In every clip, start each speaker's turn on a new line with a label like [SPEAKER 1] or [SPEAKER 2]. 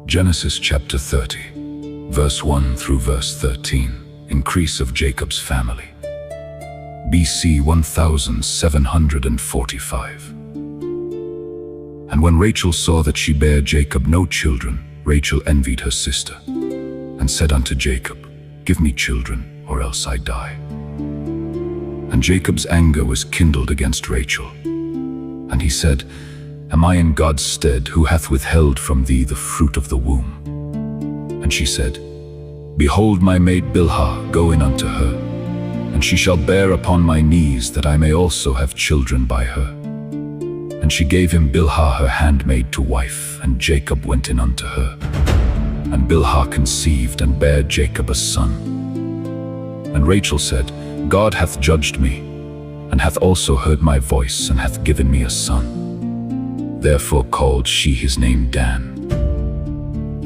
[SPEAKER 1] Genesis chapter 30, verse 1 through verse 13, increase of Jacob's family. BC 1745. And when Rachel saw that she bare Jacob no children, Rachel envied her sister, and said unto Jacob, Give me children, or else I die. And Jacob's anger was kindled against Rachel. And he said, Am I in God's stead, who hath withheld from thee the fruit of the womb? And she said, Behold my maid Bilhah, go in unto her, and she shall bear upon my knees, that I may also have children by her. And she gave him Bilhah her handmaid to wife, and Jacob went in unto her. And Bilhah conceived, and bare Jacob a son. And Rachel said, God hath judged me, and hath also heard my voice, and hath given me a son. Therefore called she his name Dan.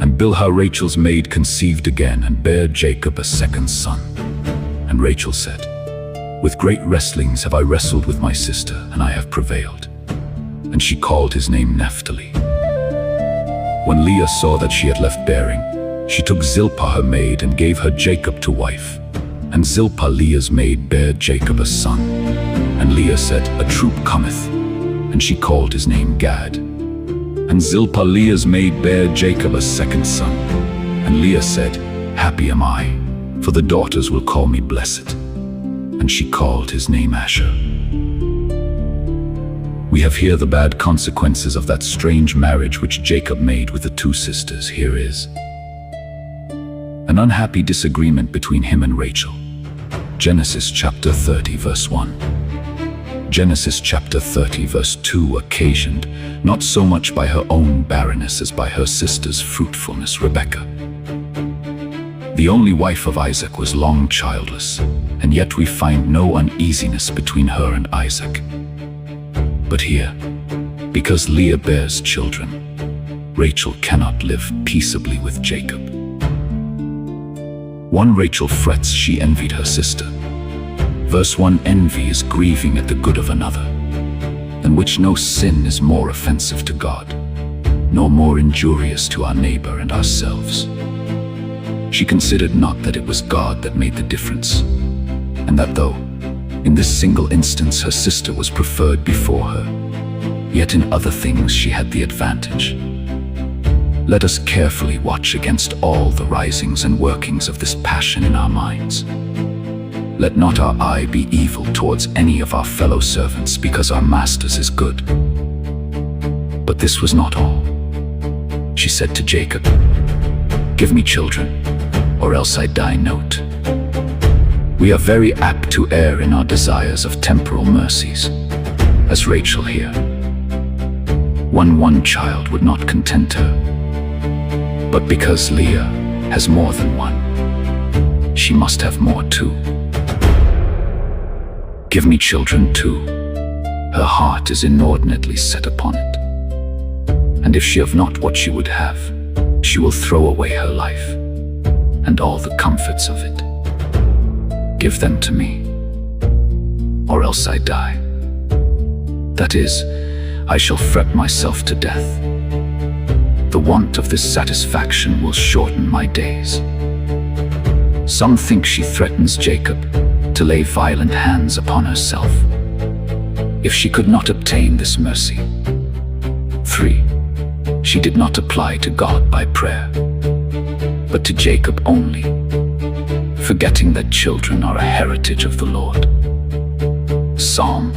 [SPEAKER 1] And Bilhah Rachel's maid conceived again, and bare Jacob a second son. And Rachel said, With great wrestlings have I wrestled with my sister, and I have prevailed. And she called his name Naphtali. When Leah saw that she had left bearing, she took Zilpah her maid, and gave her Jacob to wife. And Zilpah Leah's maid bare Jacob a son. And Leah said, A troop cometh. And she called his name Gad. And Zilpah Leah's maid bare Jacob a second son. And Leah said, Happy am I, for the daughters will call me blessed. And she called his name Asher. We have here the bad consequences of that strange marriage which Jacob made with the two sisters. Here is an unhappy disagreement between him and Rachel. Genesis chapter 30 verse 1. Genesis chapter 30 verse 2, occasioned not so much by her own barrenness as by her sister's fruitfulness, Rebekah. The only wife of Isaac was long childless, and yet we find no uneasiness between her and Isaac. But here, because Leah bears children, Rachel cannot live peaceably with Jacob. One Rachel frets, she envied her sister. Verse 1, envy is grieving at the good of another, than which no sin is more offensive to God, nor more injurious to our neighbor and ourselves. She considered not that it was God that made the difference, and that though, in this single instance, her sister was preferred before her, yet in other things she had the advantage. Let us carefully watch against all the risings and workings of this passion in our minds. Let not our eye be evil towards any of our fellow servants, because our master's is good. But this was not all. She said to Jacob, Give me children, or else I die. Note, we are very apt to err in our desires of temporal mercies, as Rachel here. One child would not content her, but because Leah has more than one, she must have more too. Give me children too. Her heart is inordinately set upon it. And if she have not what she would have, she will throw away her life, and all the comforts of it. Give them to me, or else I die. That is, I shall fret myself to death. The want of this satisfaction will shorten my days. Some think she threatens Jacob to lay violent hands upon herself, if she could not obtain this mercy. 3. She did not apply to God by prayer, but to Jacob only, forgetting that children are a heritage of the Lord. Psalm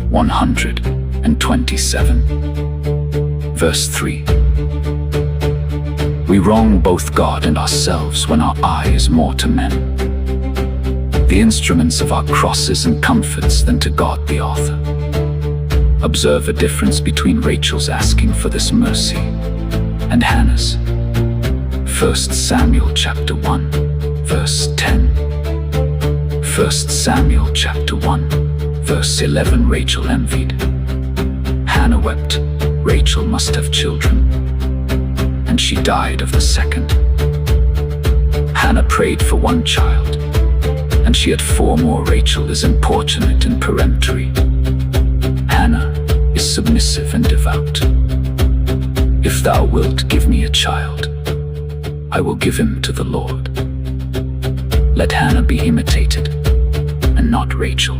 [SPEAKER 1] 127, verse 3. We wrong both God and ourselves when our eye is more to men, the instruments of our crosses and comforts, than to God the author. Observe a difference between Rachel's asking for this mercy and Hannah's. 1 Samuel chapter 1, verse 10. 1 Samuel chapter 1, verse 11. Rachel envied. Hannah wept. Rachel must have children, and she died of the second. Hannah prayed for one child, and she had 4 more. Rachel is importunate and peremptory. Hannah is submissive and devout. If thou wilt give me a child,
[SPEAKER 2] I will give him to the Lord. Let Hannah be imitated, and not Rachel.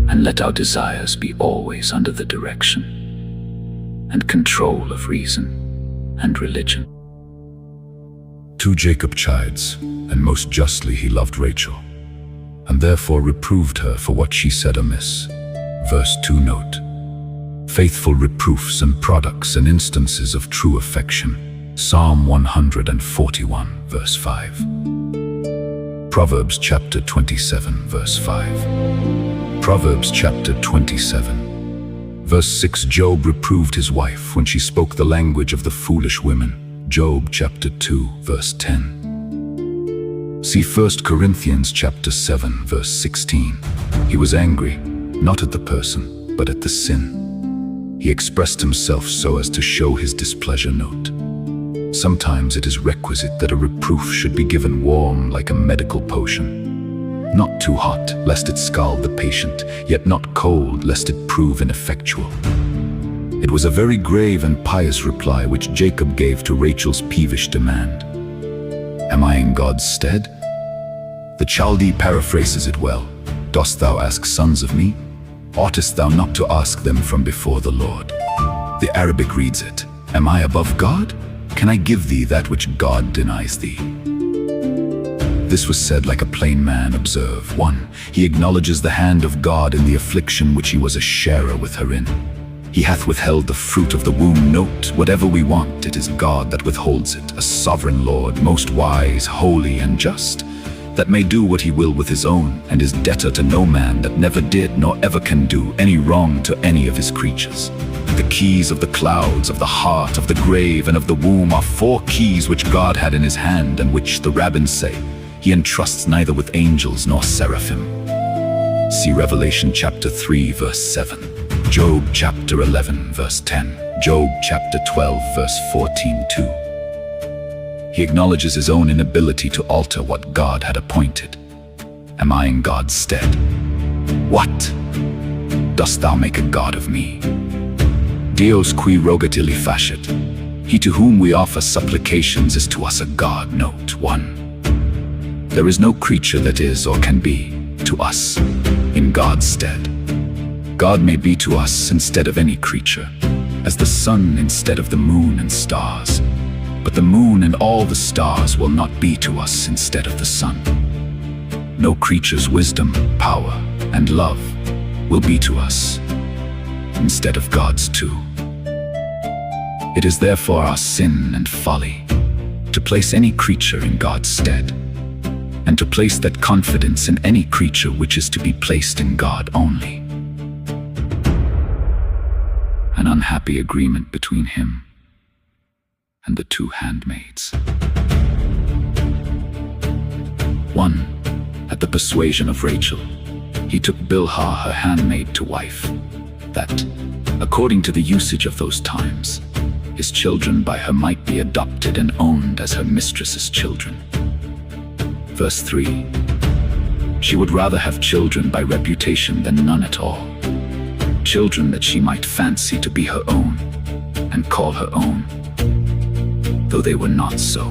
[SPEAKER 2] And let our desires be always under the direction and control of reason and religion.
[SPEAKER 1] 2 Jacob chides, and most justly he loved Rachel, and therefore reproved her for what she said amiss. Verse 2 note, faithful reproofs and products and instances of true affection. Psalm 141, verse 5. Proverbs chapter 27, verse 5. Proverbs chapter 27, verse 6. Job reproved his wife when she spoke the language of the foolish women. Job chapter 2, verse 10. See 1 Corinthians chapter 7, verse 16. He was angry, not at the person, but at the sin. He expressed himself so as to show his displeasure. Note, sometimes it is requisite that a reproof should be given warm like a medical potion, not too hot lest it scald the patient, yet not cold lest it prove ineffectual. It was a very grave and pious reply which Jacob gave to Rachel's peevish demand. Am I in God's stead? The Chaldee paraphrases it well. Dost thou ask sons of me? Oughtest thou not to ask them from before the Lord? The Arabic reads it, am I above God? Can I give thee that which God denies thee? This was said like a plain man. Observe, 1. He acknowledges the hand of God in the affliction which he was a sharer with her in. He hath withheld the fruit of the womb. Note, whatever we want, it is God that withholds it, a sovereign Lord, most wise, holy, and just, that may do what he will with his own, and is debtor to no man, that never did nor ever can do any wrong to any of his creatures. The keys of the clouds, of the heart, of the grave, and of the womb are 4 keys which God had in his hand, and which, the rabbins say, he entrusts neither with angels nor seraphim. See Revelation chapter 3, verse 7. Job chapter 11, verse 10. Job chapter 12, verse 14 too. He acknowledges his own inability to alter what God had appointed. Am I in God's stead? What? Dost thou make a god of me? Deus qui rogat illi facit. He to whom we offer supplications is to us a god. Note, 1. There is no creature that is or can be, to us, in God's stead. God may be to us instead of any creature, as the sun instead of the moon and stars. But the moon and all the stars will not be to us instead of the sun. No creature's wisdom, power, and love will be to us instead of God's too. It is therefore our sin and folly to place any creature in God's stead, and to place that confidence in any creature which is to be placed in God only. An unhappy agreement between him and the 2 handmaids. 1. At the persuasion of Rachel, he took Bilhah her handmaid to wife, that, according to the usage of those times, his children by her might be adopted and owned as her mistress's children. Verse 3. She would rather have children by reputation than none at all. Children that she might fancy to be her own, and call her own, though they were not so.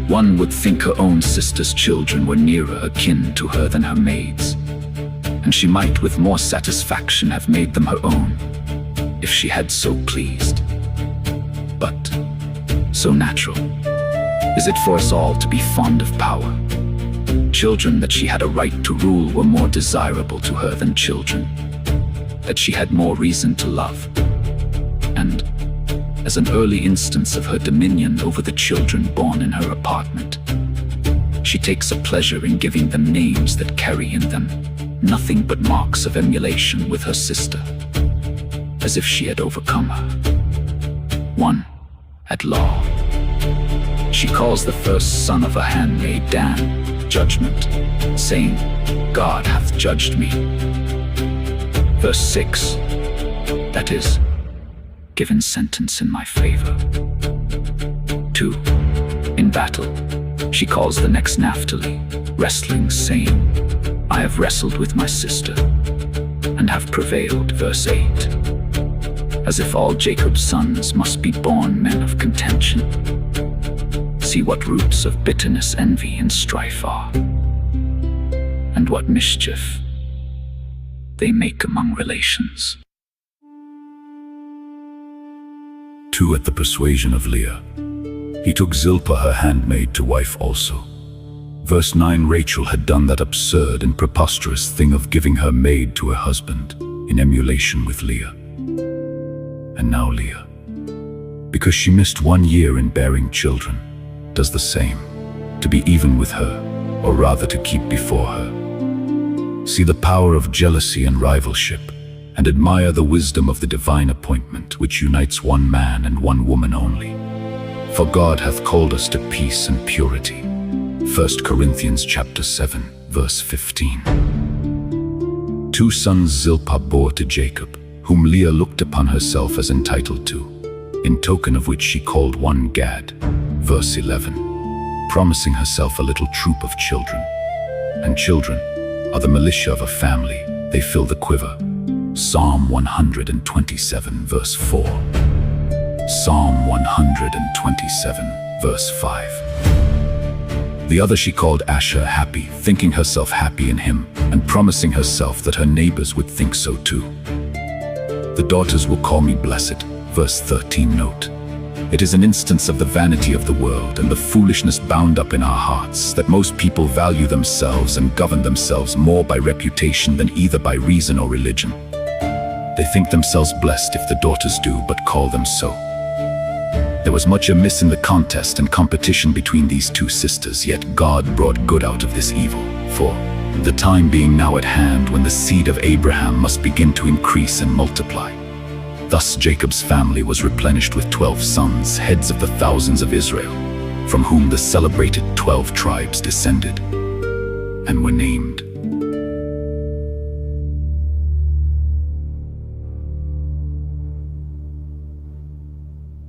[SPEAKER 1] One would think her own sister's children were nearer akin to her than her maids, and she might with more satisfaction have made them her own, if she had so pleased. But so natural is it for us all to be fond of power. Children that she had a right to rule were more desirable to her than children that she had more reason to love. And, as an early instance of her dominion over the children born in her apartment, she takes a pleasure in giving them names that carry in them nothing but marks of emulation with her sister, as if she had overcome her. 1. At law. She calls the first son of her handmaid Dan, judgment, saying, God hath judged me. Verse 6, that is, given sentence in my favor. 2. In battle, she calls the next Naphtali, wrestling, saying, I have wrestled with my sister, and have prevailed. Verse 8, as if all Jacob's sons must be born men of contention.
[SPEAKER 2] see what roots of bitterness, envy, and strife are, and what mischief they make among relations.
[SPEAKER 1] 2. At the persuasion of Leah, he took Zilpah her handmaid to wife also. Verse 9. Rachel had done that absurd and preposterous thing of giving her maid to her husband in emulation with Leah. And now Leah, because she missed 1 year in bearing children, does the same, to be even with her, or rather to keep before her. See the power of jealousy and rivalship, and admire the wisdom of the divine appointment which unites one man and one woman only. For God hath called us to peace and purity. 1 Corinthians chapter 7, verse 15. 2 sons Zilpah bore to Jacob, whom Leah looked upon herself as entitled to, in token of which she called one Gad. Verse 11. Promising herself a little troop of children. And children are the militia of a family, they fill the quiver. Psalm 127, verse 4. Psalm 127, verse 5. The other she called Asher, happy, thinking herself happy in him, and promising herself that her neighbors would think so too. The daughters will call me blessed. Verse 13. Note, it is an instance of the vanity of the world and the foolishness bound up in our hearts that most people value themselves and govern themselves more by reputation than either by reason or religion. They think themselves blessed if the daughters do but call them so. There was much amiss in the contest and competition between these 2 sisters, yet God brought good out of this evil, for the time being now at hand when the seed of Abraham must begin to increase and multiply. Thus Jacob's family was replenished with 12 sons, heads of the thousands of Israel, from whom the celebrated 12 tribes descended, and were named